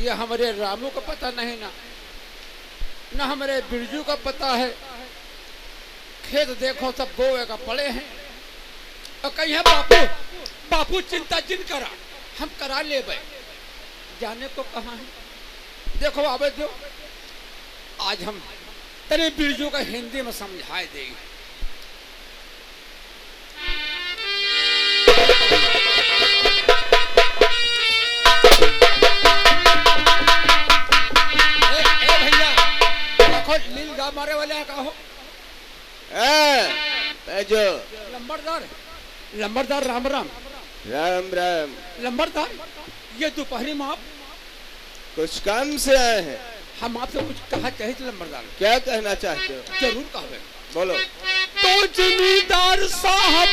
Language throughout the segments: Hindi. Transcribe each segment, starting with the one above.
ये हमारे रामू का पता नहीं ना हमारे बिरजू का पता है। खेत देखो सब बोए का पड़े हैं और कहीं बापू चिंता जिन करा, हम करा ले भाई, जाने को कहाँ है। देखो आवे जो आज हम तेरे बिरजू का हिंदी में समझाए देंगे। लील गा मारे वाले कहो जो लंबरदार राम राम राम राम। लंबरदार ये दोपहरी में आप कुछ काम से आए हैं? हम आपसे कुछ कहा चाहिए थे लंबरदार। क्या कहना चाहते हो? जरूर कहो। बोलो। तो जमींदार साहब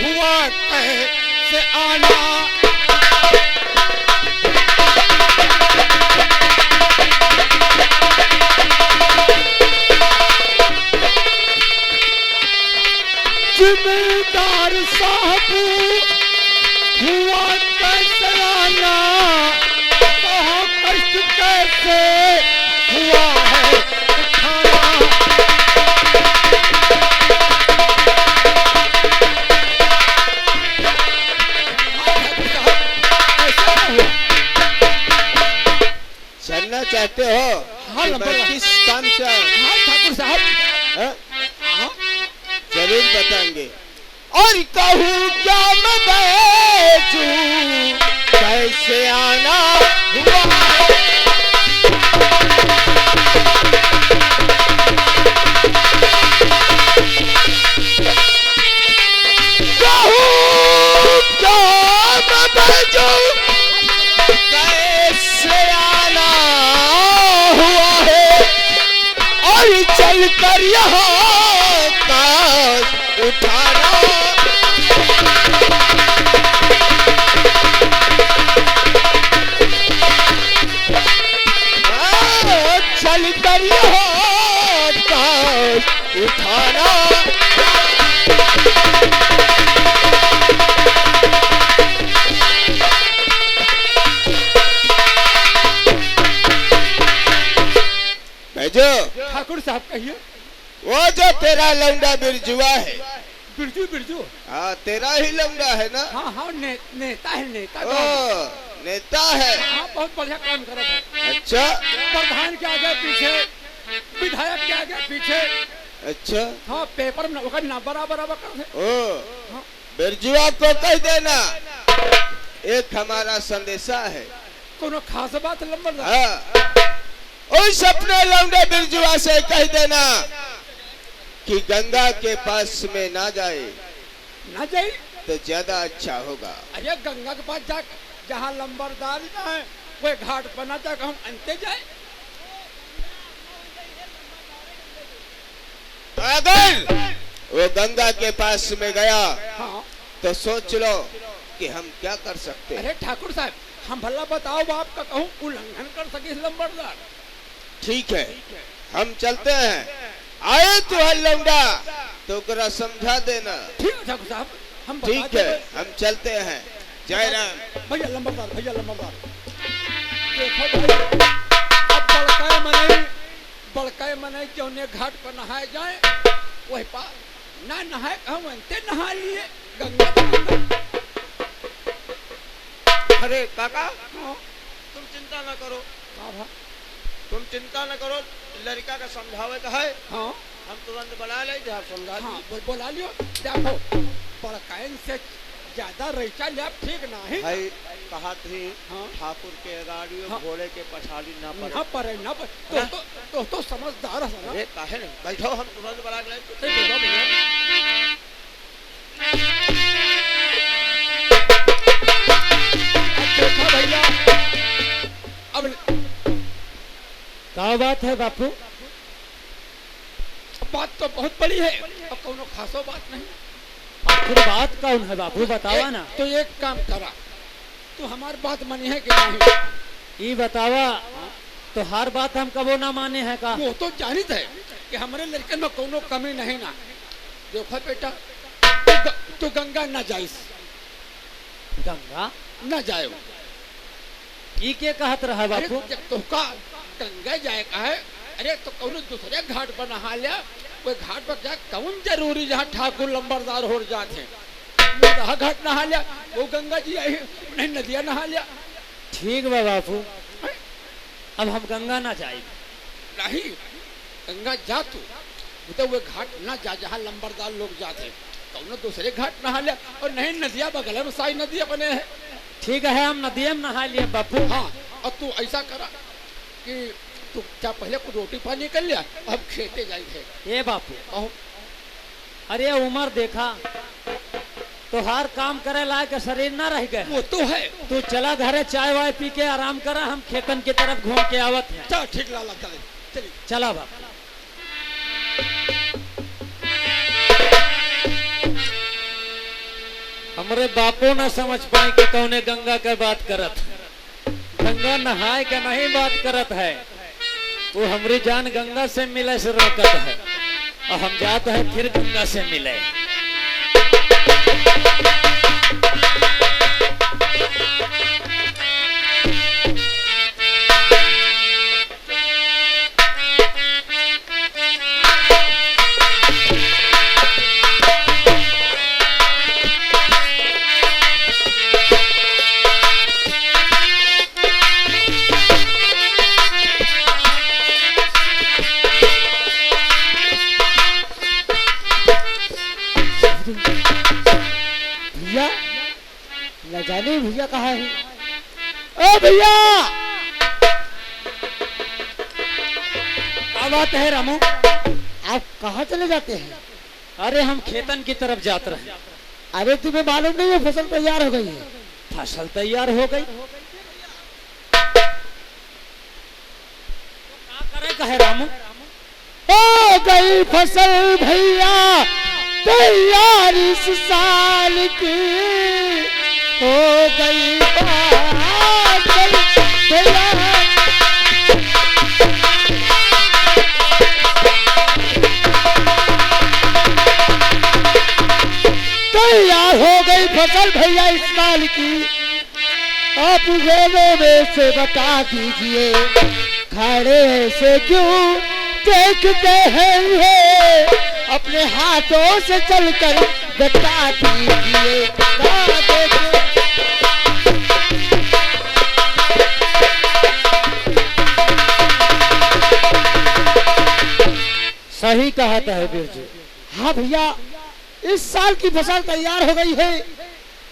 हुआ कैसे आना, जमींदार साहब हुआ कैसे आना, बहुत कष्ट कैसे हुआ है उठाना। चलना चाहते हो? हाँ किस काम से? हाँ ठाकुर साहब जरूर बताएंगे। और कहूँ क्या मैं बैजू कैसे आना हुआ, कहूँ क्या मैं बैजू कैसे आना हुआ है, और चल कर यहाँ उठाना। चल कर उठाना। ठाकुर साहब कहिए। वो जो तेरा लौंडा बिरजुआ है। बिरजू हाँ तेरा ही लौंडा है ना? हाँ नेता है, नेता। ओ नेता है। हाँ बहुत बढ़िया काम कर रहा है। अच्छा। प्रधान के आगे पीछे, विधायक के आगे पीछे। अच्छा। हाँ पेपर में ना बराबर कर दे। ओ बिरजुआ को कह देना एक हमारा संदेशा है। कोनो खास बात लंबरदार? हाँ उस अपने लौंडे बिरजुआ से कह देना कि गंगा के पास में ना जाए तो ज्यादा अच्छा होगा। अरे गंगा के पास जा, जहाँ लंबरदार जाए कोई घाट पर ना जाकर हम अंते जाए। अगर वो गंगा के पास में गया हाँ तो सोच लो कि हम क्या कर सकते हैं। अरे ठाकुर साहब हम भला बताओ आपका कहूँ उल्लंघन कर सके लंबरदार? ठीक है हम चलते हैं। आए तो है लौंडा तो करा समझा देना। ठीक है ठाकुर साहब हम ठीक है हम चलते हैं। जय राम। भैया लंबरदार देखो भाई अब बड़काए मने जौने घाट पर नहाए जाए वही पा ना नहाए कहूँ अंते नहा लिए गंगा। अरे काका तुम चिंता न करो। तुम चिंता न करो, लड़का का समझावे का है। हाँ हम तुरंत बना ले समझा। हाँ बोला लियो। देखो बड़काइन से ज्यादा रैचा ले ठीक ना है भाई कहा थी। हाँ? ठाकुर के राडियो हाँ? घोड़े के पछाड़ी ना पड़े तो समझदार है ना। अरे काहे नहीं बैठो हम तुरंत बना ले। देखो भैया अब क्या बात है बापू? बात तो बहुत बड़ी है, अब कोनो खासो बात नहीं। आखिर बात कौन है बापू बतावा ना। तो एक काम करा, तू हमारी बात मानी है कि नहीं? ये बतावा तो हर बात हम कबो ना माने है का? वो तो जानित है कि हमारे लड़के में कोनो कमी नहीं ना। देखो बेटा तू गंगा ना जाइस। गंगा ना जाए ई के कहत रहा अरे बापू? जब तुमका गंगा जाए का है, अरे तो कौन दूसरे घाट पर नहा लिया, कोई घाट पर जाए कौन जरूरी जहाँ ठाकुर लंबरदार हो जाते हैं, मुर्दा घाट नहा लिया, वो गंगा जी आई नहीं नदिया नहा लिया। ठीक बा बापू, अब हम गंगा ना जाए। नहीं गंगा जा तू, तो वो घाट ना जा जहाँ लंबरदार लोग जाते, कौन दूसरे घाट नहा लिया, और नहीं नदिया बगल में सारी नदियाँ बने हैं। ठीक है, हम नदिया में नहा लिए बापू। हाँ, और तू ऐसा करा कि तू क्या पहले कुछ रोटी पानी कर लिया, अब खेते जाए। ये बापू, कहो अरे उम्र देखा तो हर काम करे लायक शरीर ना रह गए। वो तो है। तू चला घरे चाय वाय पी के आराम करा, हम खेतन की तरफ घूम के आवत हैं। चल ठीक लाला, चले चलिए। चला बापू। हमरे बापू ना समझ पाए कि कौने गंगा के बात करत है। गंगा नहाए के नहीं बात करत है, वो हमरी जान गंगा से मिले से रोकत है, और हम जाते हैं फिर गंगा से मिले। भैया न जाने भैया कहाँ है? ओ भैया, क्या बात है रामू? आप कहाँ चले जाते हैं? अरे हम खेतन की तरफ जाते रहे। अरे तुम्हें मालूम नहीं है फसल तैयार हो गई है? फसल तैयार हो गई, क्या करे कहे रामू? हो गई फसल भैया तैयार इस साल की, हो गई फसल तैयार। तैयार हो गई फसल भैया इस साल की, आप वेलों में से बता दीजिए, खड़े से क्यों देखते हैं ये, अपने हाथों से चलकर बता दीजिए। सही कहता है बिरजू। हाँ भैया, इस साल की फसल तैयार हो गई है,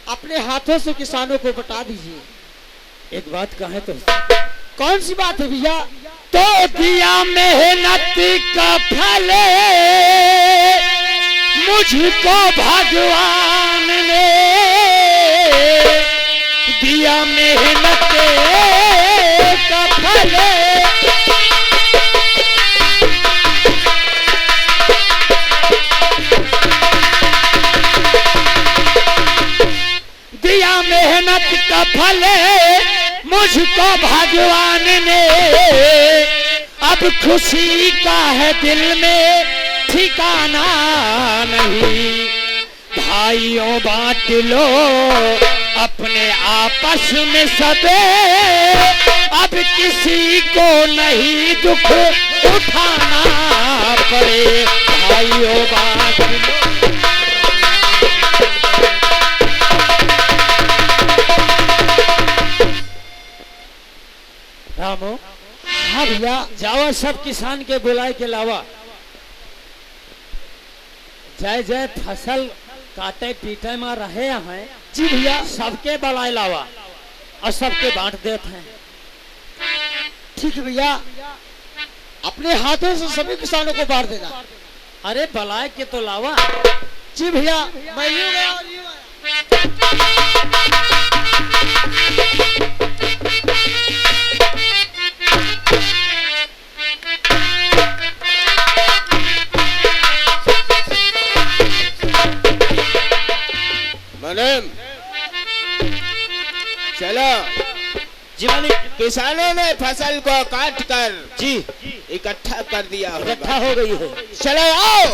अपने हाथों से किसानों को बता दीजिए। एक बात कहे तो, कौन सी बात है भैया? तो दिया मेहनत का फल मुझको भगवान ने, दिया मेहनत का फल। दिया मेहनत का फल मुझको भगवान ने, अब खुशी का है दिल में ठिकाना नहीं। भाइयों बांट लो अपने आपस में सबे, अब किसी को नहीं दुख उठाना पड़े। भाइयों बांट लो। रामो, हाँ भैया, जावा सब किसान के बुलाए के लावा, जय जय फसल काटे पीटे में रहे हैं। जी भैया, सबके बुलाए लावा और सबके बांट देते हैं। ठीक है भैया, अपने हाथों से सभी किसानों को बांट देना। अरे बुलाए के तो लावा। जी भैया, मैं यूं गया और यूं आया। मलम, चलो। जी मालिक। किसानों ने फसल को काट कर जी इकट्ठा कर दिया इकट्ठा होगा। हो गई है। चलो आओ,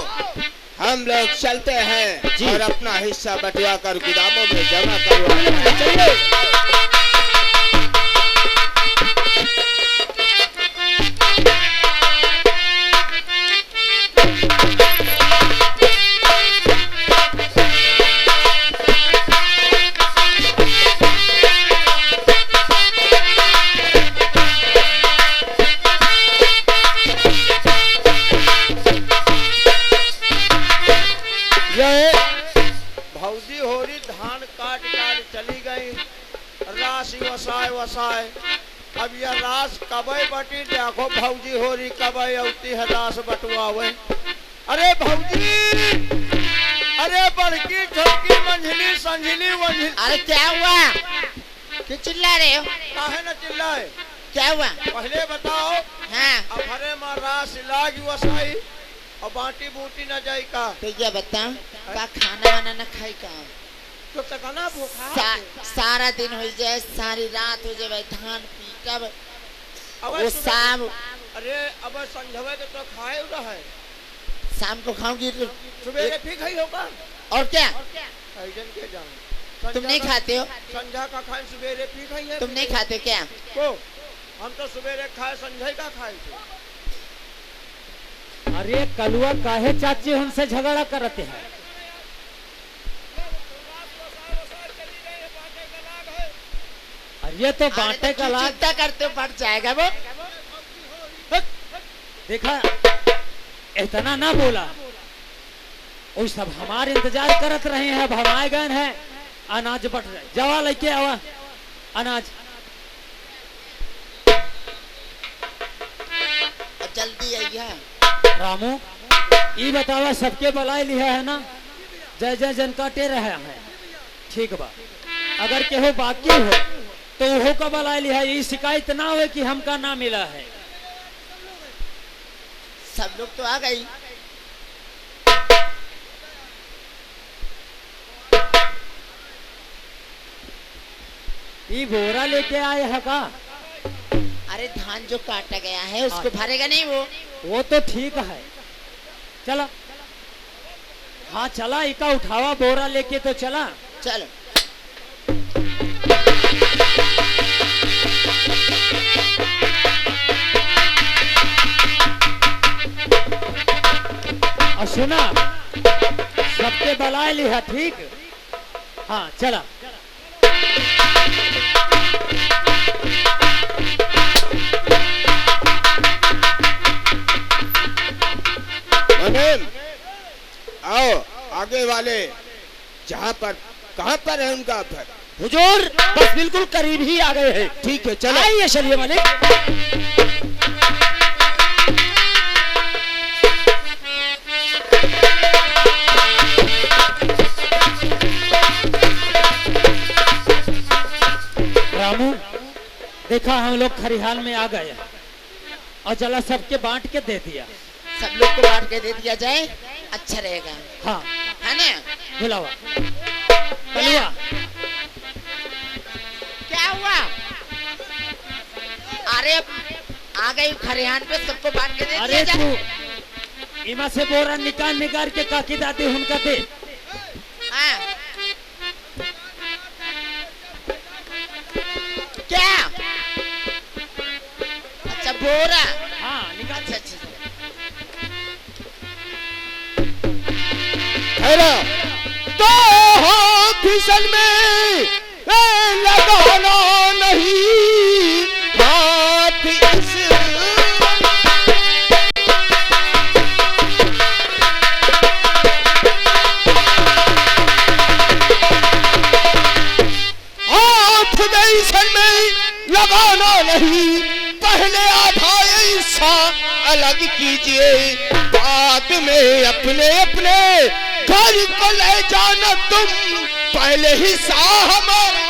हम लोग चलते हैं जी। और अपना हिस्सा बंटवा कर गोदामों में जमा करवा। चलिए। राशि वसाए वसाए। अब यह रास कबई बटी देखो भौजी हो रही कबई औती है रास बटुआवे। अरे भौजी, अरे बड़की छोटकी मंझली संझली वंझली। अरे क्या हुआ, क्यों चिल्ला रहे हो? काहे न चिल्लाए, क्या हुआ? पहले बताओ। हाँ अब हरे माँ रास लागी वसाई और बाटी बूटी न जाई का। तो ये बताओ का खाना वाना न खाई का? तो तकना भूखा सारा दिन हो जाए, सारी रात हो जाए, धान पीटब अब वो शाम। अरे अब संझवे के तो खाए रहे, शाम को खाऊंगी तो सुबह फिर खाई होगा। और क्या? ऐजन के जान तुम नहीं खाते हो? संझा का खाए सुबह फिर खाइए। तुम नहीं खाते क्या? को हम तो सुबह खाए संझे का खाए थे। अरे कलुआ काहे चाची हमसे झगड़ा करते हैं? अरे तो बांटे का लाग। चिंता करते हो बढ़ जाएगा वो। देखा, इतना ना बोला, वो सब हमारे इंतजार करत रहे हैं। अब हम आए गए हैं, अनाज बट रहे। जवा लेके आवा अनाज। जल्दी आइए। रामू, ये बतावा सबके बलाई लिया है ना? जय जय जन काटे रहे हैं, ठीक बा। अगर केहो बाकी हो तो वो का बलाई लिया। ये शिकायत ना हो कि हमका ना मिला है। सब लोग तो आ गई। ये बोरा लेके आए है का? अरे धान जो काटा गया है उसको भरेगा नहीं वो तो ठीक है, चला। हाँ चला, इका उठावा बोरा लेके तो चला। चलो। और सुना, सबके बलाई लिया, ठीक? हाँ चला। आओ आगे वाले, जहाँ पर कहाँ पर है उनका घर? हुजूर बस बिल्कुल करीब ही आ गए हैं। ठीक है चलो। आइए चलिए मालिक। रामू, देखा हम लोग खरिहाल में आ गए और चला सबके बांट के दे दिया। सब लोग को बांट के दे दिया जाए, अच्छा रहेगा। हाँ है ना? बुलावा कलुआ। क्या हुआ? अरे आ गई खरिहान पे, सबको बांट के दे अरे दिया तू जाए। इमा से बोरा निकाल निकाल के काकी दादी उनका दे। हाँ। क्या? अच्छा बोरा। हाँ निकाल। अच्छा अच्छा। तो हो फिसल में लगाना नहीं हाथ इस। हाथ फिसल में लगाना नहीं, पहले आधा हिस्सा अलग कीजिए, बाद में अपने अपने घर को ले जाना तुम, पहले हिस्सा हमारा।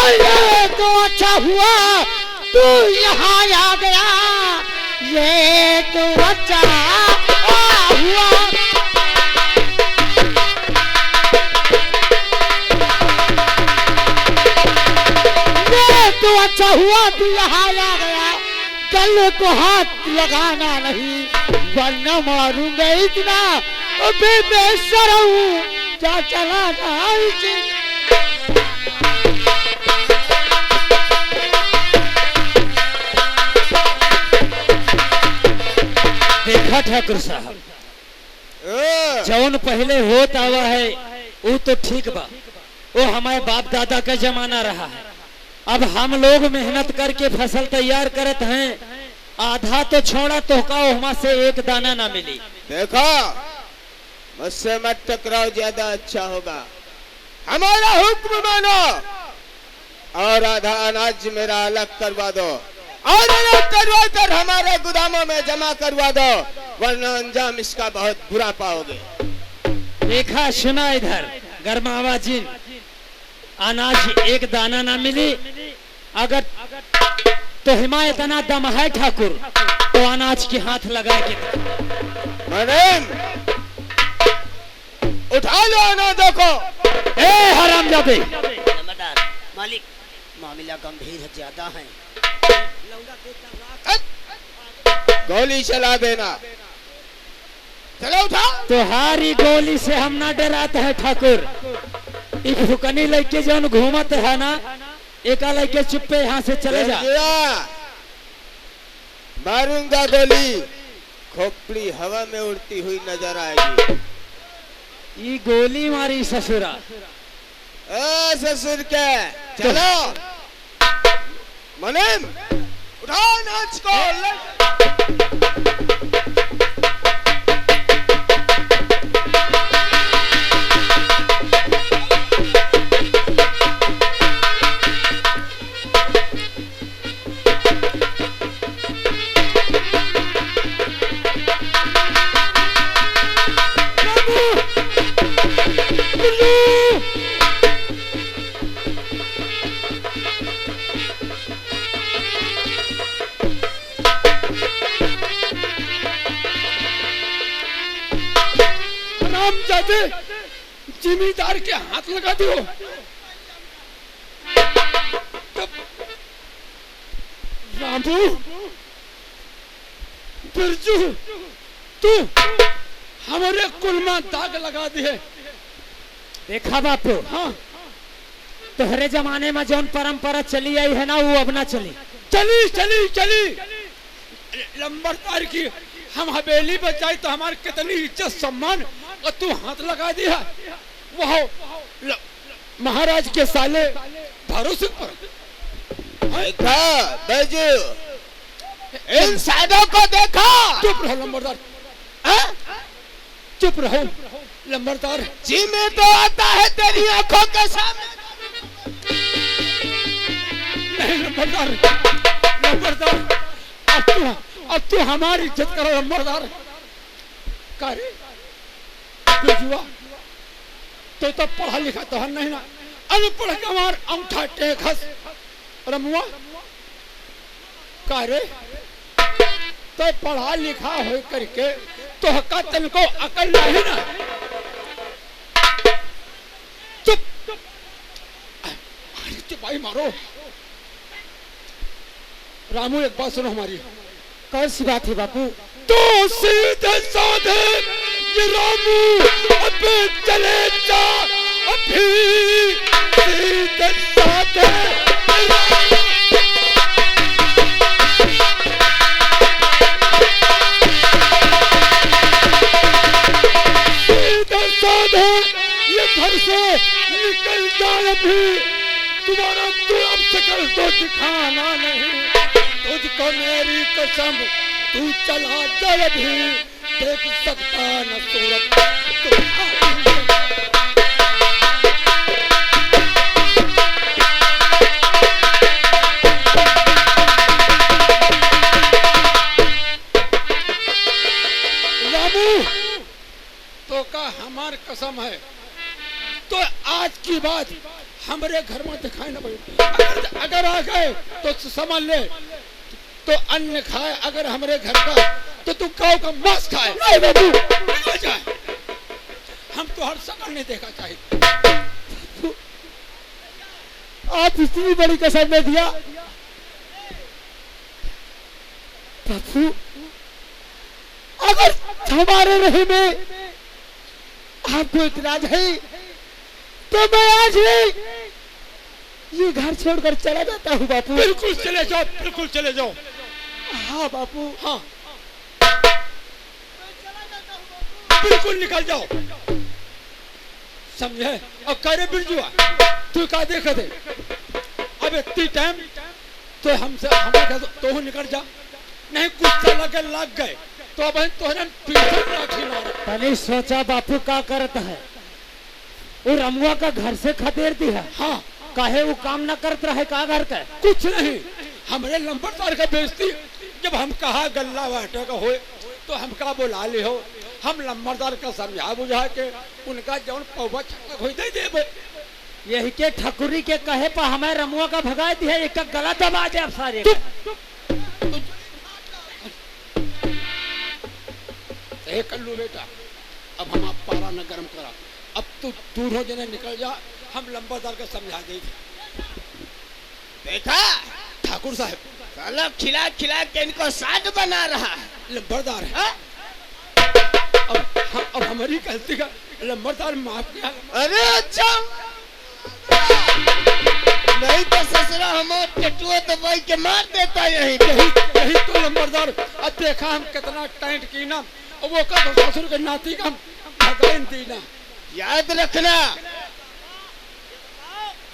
ये तो अच्छा हुआ तू यहाँ आ गया, ये तो अच्छा हुआ। ये तो अच्छा हुआ तू यहाँ आ गया, गले को हाथ लगाना नहीं वरना मारूंगा इतना। अबे बेशरम हूँ, क्या चला था? देखा ठाकुर साहब, जौन पहले होत आवा है वो तो ठीक बा, वो हमारे बाप दादा का जमाना रहा है। अब हम लोग मेहनत करके फसल तैयार करत हैं, आधा तो छोड़ा तो का वहाँ से एक दाना ना मिली। देखा मुझसे मत टकराओ, ज्यादा अच्छा होगा। हमारा हुक्म मानो और आधा अनाज मेरा अलग करवा दो, और अलग करवा कर हमारे गोदामों में जमा करवा दो, वरना अंजाम इसका बहुत बुरा पाओगे। देखा सुना इधर गरमावा जी, अनाज एक दाना ना मिली, अगर तो हिमायत इतना दम है ठाकुर तो अनाज के हाथ लगा के मैडम उठा लो अनाजों को। ए हरामजादे, नंबरदार मालिक, मामला गंभीर है, ज्यादा है। गोली चला देना, चलो उठा। तुहारी गोली से हम ना डराते हैं ठाकुर। एक फुकनी लेके जौन घूमत है ना, एक लेके चुप्पे यहाँ से चले जा। मारूंगा गोली, खोपड़ी हवा में उड़ती हुई नजर आएगी। ये गोली मारी ससुरा। ए ससुर के, चलो मुनीम उठाओ नाच को। रामजादे, जिम्मेदार के हाथ लगा दो। रामू, बिरजू, तू हमारे कुल में दाग लगा दिए। देखा बापू, हाँ, तोहरे जमाने में जौन परंपरा चली आई है ना, वो अब ना चली। चली चली चली लंबरदार की हम हवेली बचाई तो हमारे कितनी इज्जत सम्मान, और तू हाथ लगा दिया। वह महाराज के साले भरोसे पर। देखा बैजू, इन साधों को देखा। चुप रहो लंबरदार, चुप रहो लंबरदार। जी में तो आता है तेरी आंखों के सामने। नहीं लंबरदार, लंबरदार, अब तू हमारी इज्जत करो लंबरदार। करे बिरजुआ, तो पढ़ा लिखा तो है नहीं ना, अनपढ़ गंवार अंगूठा टेक हंस रमुआ। करे तो पढ़ा लिखा हो करके तो हका तन को अकल नहीं ना। चुप चुपाई मारो। रामू, एक बात सुनो हमारी। कौन सी बात है बापू? तो सीधे साधे ये रामू अब चले जा, अभी सीधे साधे सीधे साधे ये घर से निकल जाए। अभी तुम्हारा तू अब शक्ल तो दिखाना नहीं, तुझको मेरी कसम, तू चला जा भी देख सकता न सूरत तुम्हारी। रामू, तो का हमार कसम है, तो आज की बात हमारे घर में दिखाई न पड़े। अगर आ गए तो समझ ले, तो अन्न खाए, अगर हमारे घर का तो तू गाँव का मांस खाए। नहीं बाबू, निकल जाए, हम तो हर शकल नहीं देखा चाहिए। आप इतनी बड़ी कसम में दिया बापू। अगर हमारे रहे में आपको इतराज है तो मैं आज ही ये घर छोड़कर चला जाता हूँ बापू। बिल्कुल चले जाओ, बिल्कुल चले जाओ। हाँ बापू, हाँ बिल्कुल निकल जाओ, समझे। और करे बिरजुआ, तू का देख दे, अब इतनी टाइम तो हमसे हमारे तो निकल जा, नहीं गुस्सा लगे लग गए तो बहन तोहरे पीछे लाठी मारे। तनी सोचा बापू का करता है, वो रमुआ का घर से खदेड़ दिया। हाँ काहे वो काम न करत रहे का घर का? कुछ नहीं, हमरे लंबरदार का बेइज्जती। जब हम कहा गल्ला बाटे का होए तो हमका बुला ले हो, हम लंबरदार का समझा बुझा के उनका जौन पौवा छटक हो दे देबे। यही के ठकुरी के कहे पर हमें रमुआ का भगा दिया, एक गला दबा दे अब सारे का। कर लो बेटा, अब हम आप पारा न गरम करा, अब तू दूर हो जने निकल जा, हम लंबरदार का समझा दे। देखा ठाकुर साहब साला खिला खिला के इनको साध बना रहा है। लंबरदार है। हाँ? अब हमारी गलती का लंबरदार माफ किया। अरे अच्छा, नहीं तो ससुरा हमारे टटुआ तो भाई के मार देता यहीं पे। यही तो लंबरदार, अब देखा हम कितना टाइट की ना, और वो का तो ससुर के नाती का हम भगाइन दी ना। याद रखना।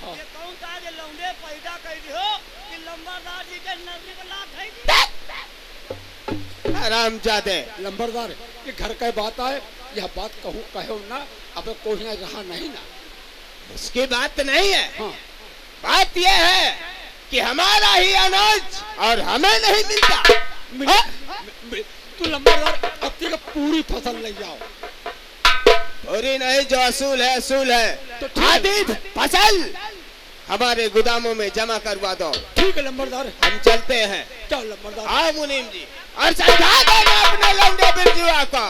ये कौन सा जे लौंडे पैदा कर दियो कि लंबरदार जी के नजदीक लात है। आराम जादे। लंबरदार ये घर का बात आए, यह बात कहूँ कहो ना, अब कोई ना रहा नहीं ना। उसकी बात नहीं है। हाँ बात यह है कि हमारा ही अनाज और हमें नहीं मिलता। तू लंबरदार अब तक पूरी फसल ले जाओ। पूरी नहीं, जो असूल है असूल है। तो ठीक है। आधी फसल हमारे गोदामों में जमा करवा दो। ठीक है लंबरदार, हम चलते हैं। चल लंबरदार। हाँ मुनीम जी, और समझा देना अपने लौंडे बिरजुआ को।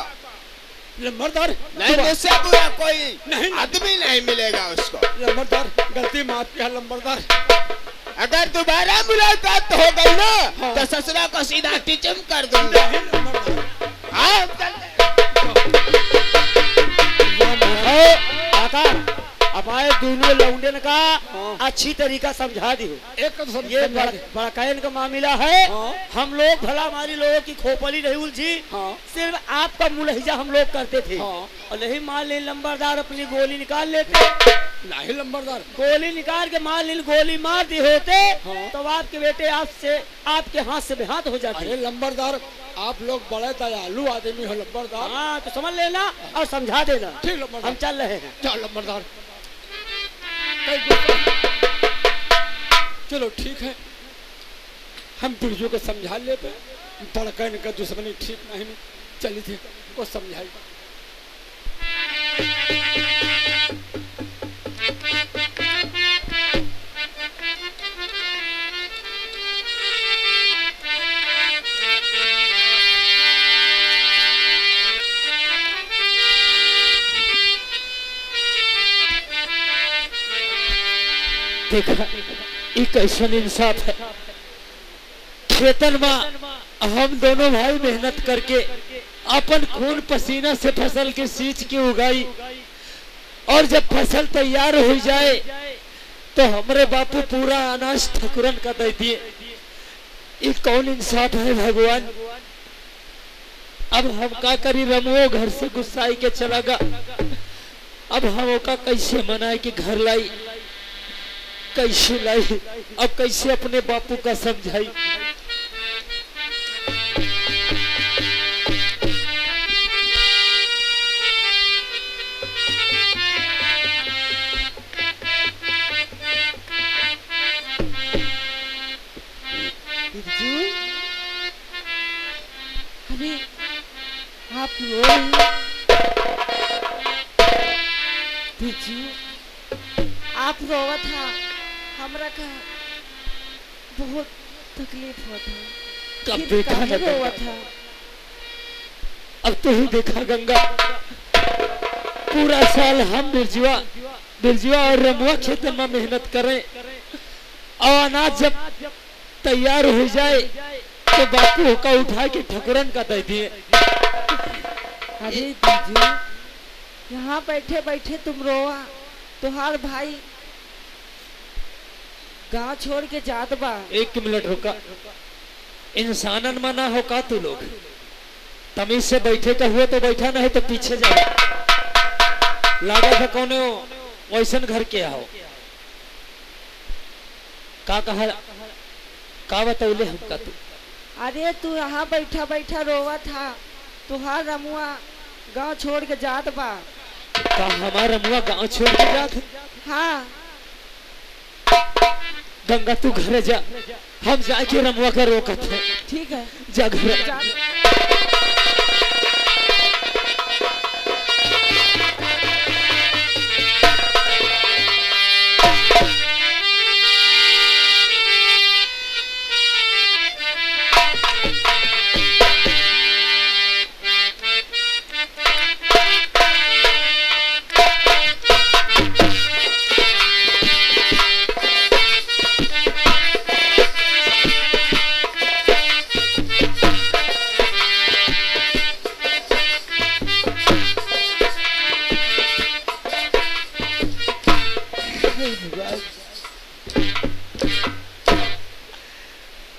लंबरदार नहीं, मुझसे बुरा कोई नहीं। आदमी नहीं मिलेगा उसको। लंबरदार गलती माफ किया लंबरदार। अगर दोबारा मुलाकात हो गई ना, हाँ। तो ससुरा को सीधा टिचम कर दूंगा। हाँ चलते। काका अब आए दोनों लौंडन का अच्छी तरीका समझा दी। एक तो सब ये समझा दे। बड़काइन का मामला है। हाँ। हम लोग भला हमारी लोगों की खोपली नहीं उलझी, हाँ। सिर्फ आपका मुलहिजा हम लोग करते थे। हाँ। और नहीं मान ली लंबरदार अपनी गोली निकाल लेते, नहीं लंबरदार गोली निकाल के मान ली गोली मार दी होते, हाँ। तो आपके बेटे आपसे आपके हाथ से बेहाथ हो जाते। अरे लंबरदार आप लोग बड़े दयालु आदमी हो लंबरदार। हाँ तो समझ लेना और समझा देना। ठीक लंबरदार, हम चल रहे हैं। चल लंबरदार। चलो ठीक है, हम बिरजू को समझा लेते, बड़का इनका दुश्मनी ठीक नहीं, चली थी को समझाई। देखा ये कैसन इंसाफ है। खेतन में हम दोनों भाई मेहनत करके अपन खून पसीना से फसल के सींच के उगाई, और जब फसल तैयार हो जाए तो हमारे बापू पूरा अनाज ठकुरन का दे दिए। ये कौन इंसाफ है भगवान। अब हम का करी, रमुओ घर से गुस्साई के चला गा। अब हम का कैसे मनाए कि घर लाई, कैसे लाई, अब कैसे अपने बापू का समझाई। बिरजू, अरे आप रो रही हैं? बिरजू, आप रोवा था, हमरा का बहुत तकलीफ होता है। कब फिर देखा काहे है रोवा गंगा? था? अब तो ही देखा गंगा, पूरा साल हम बिरजुआ और रमुआ खेत में मेहनत करें, और अनाज जब तैयार हो जाए तो बापू का उठा के ठकुरन का दे दिए। अरे बिरजू, यहाँ बैठे बैठे तुम रोवा, तुम्हार भाई गांव छोड़ के जात बा। एक मिनट रुका, इंसानन मना हो का तू लोग, तमीज से बैठे का हुआ तो बैठा नहीं तो पीछे जाओ। लागा था कौन वैसन घर के आओ। का कहा, का बतौले हमका तू। अरे तू यहाँ बैठा बैठा रोवा था, तुहार रमुआ गांव छोड़ के जात बा। का हमारा रमुआ गांव छोड़ के जात है? हाँ गंगा तू घरे जा, हम जाके रमुआ का रोकत है। ठीक है जा घरे। जा।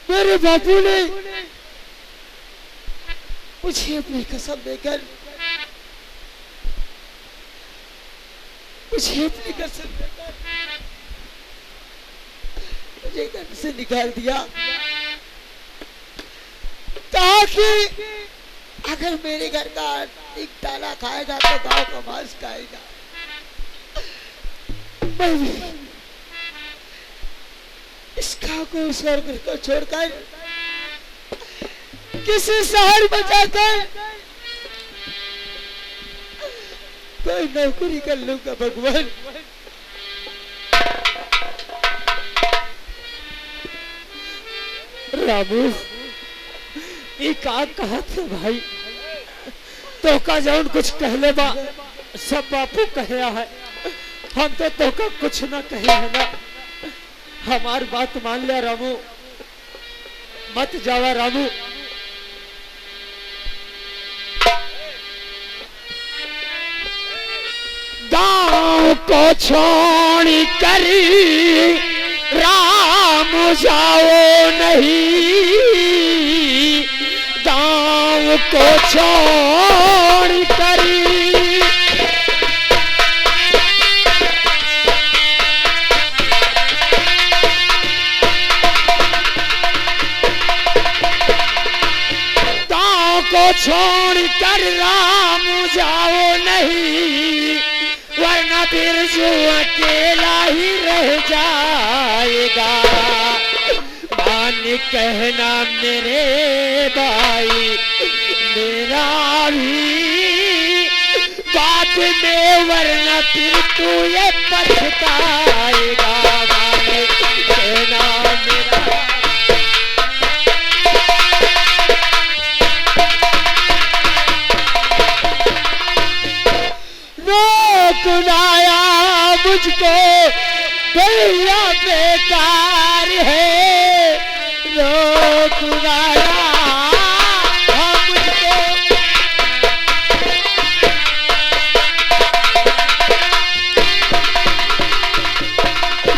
मेरे बापू ने मुझे अपनी कसम देकर मुझे घर से निकाल दिया ताकि अगर मेरे घर का एक ताला खाएगा तो गांव का मांस खाएगा। मैं भी इस गांव को उस घर को छोड़कर किसी शहर में जाकर कोई नौकरी कर लूंगा भगवान। रामू ये का कहा था भाई, तो का जौन कुछ कहले बा सब बापू कहे है, हम तो का कुछ ना कहे है ना। हमार बात मान लिया रामू, मत जावा रामू। गांव को छोड़ कर राम जाओ नहीं, गांव को छोड़ कर छोड़ कर राम जाओ नहीं, वरना फिर जो अकेला ही रह जाएगा। मान कहना मेरे भाई मेरा भी बात में, वरना फिर तू ये पछताएगा। मान कहना मेरा रोकनाया मुझको भैया बेकार है, रोकनाया मुझको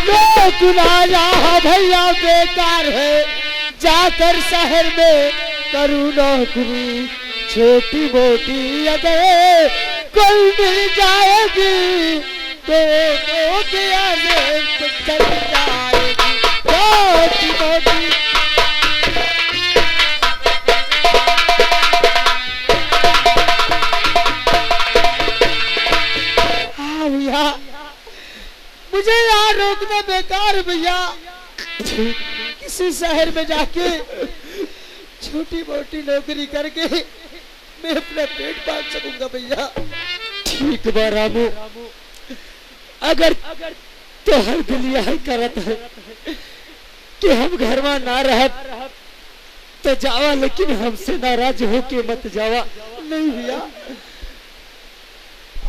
रोकनाया भैया बेकार है, जाकर शहर में करूँ नौकरी छोटी मोटी, अगर कोई मिल जाएगी तो क्या चल जाएगी छोटी मोटी। हाँ भैया मुझे यहाँ रोकना बेकार भैया, किसी शहर में जाके छोटी मोटी नौकरी करके मैं अपना पेट पाल सकूंगा भैया। ठीक बा रामू, अगर तो हर दिल यही करत है कि हम घर में ना रह तो जावा, लेकिन हमसे नाराज हो के मत जावा। नहीं भैया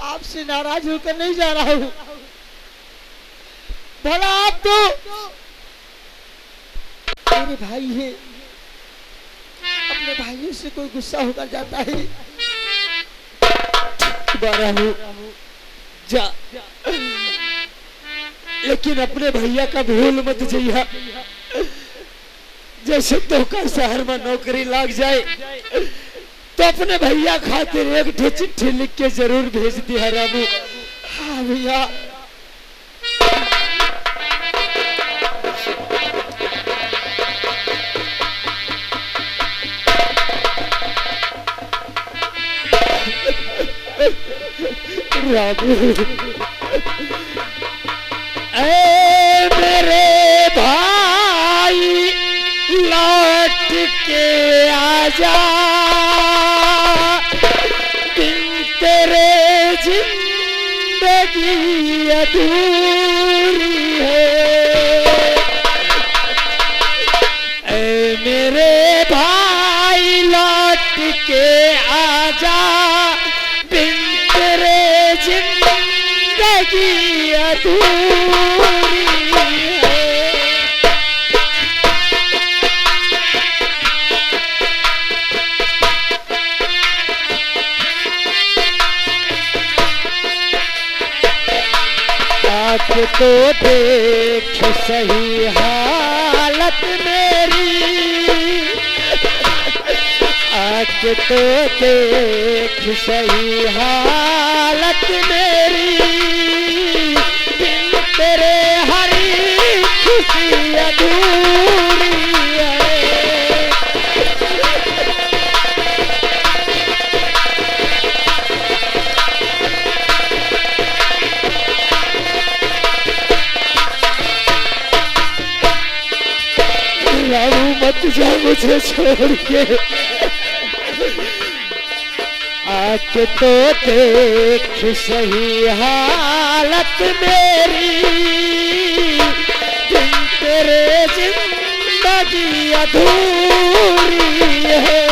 आपसे नाराज होकर नहीं जा रहा हूँ, भला आप तो मेरे भाई है, अपने भाइयों से कोई गुस्सा होकर जाता है। जा लेकिन अपने भैया का भूल मत जइहा, जैसे तो का शहर में नौकरी लग जाए तो अपने भैया खातिर एक ठो चिट्ठी लिख के जरूर भेज दिया रामू। हाँ भैया ऐ मेरे भाई लौट के आजा, बिन तेरे जिंदगी अधूरी है। ऐ मेरे भाई लौट के आजा, बिन तेरे जिंदगी अधूरी है। आँख तो देख सही हालत मेरी, आँख तो देख सही हालत मेरी, बिन तेरे हरी खुशी अधूरी है। रामू मत जा मुझे छोड़ के, आके तो देख सही हालत मेरी, बिन तेरे जिंदगी अधूरी है।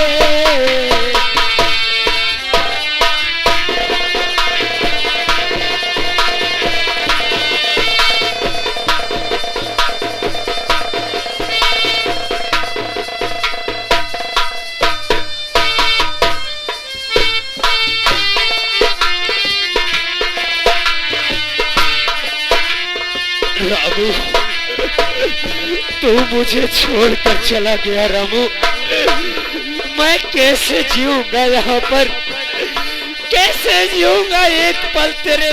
रामू तू मुझे छोड़कर चला गया रामू, मैं कैसे जीऊंगा यहाँ पर, कैसे जीऊंगा एक पल तेरे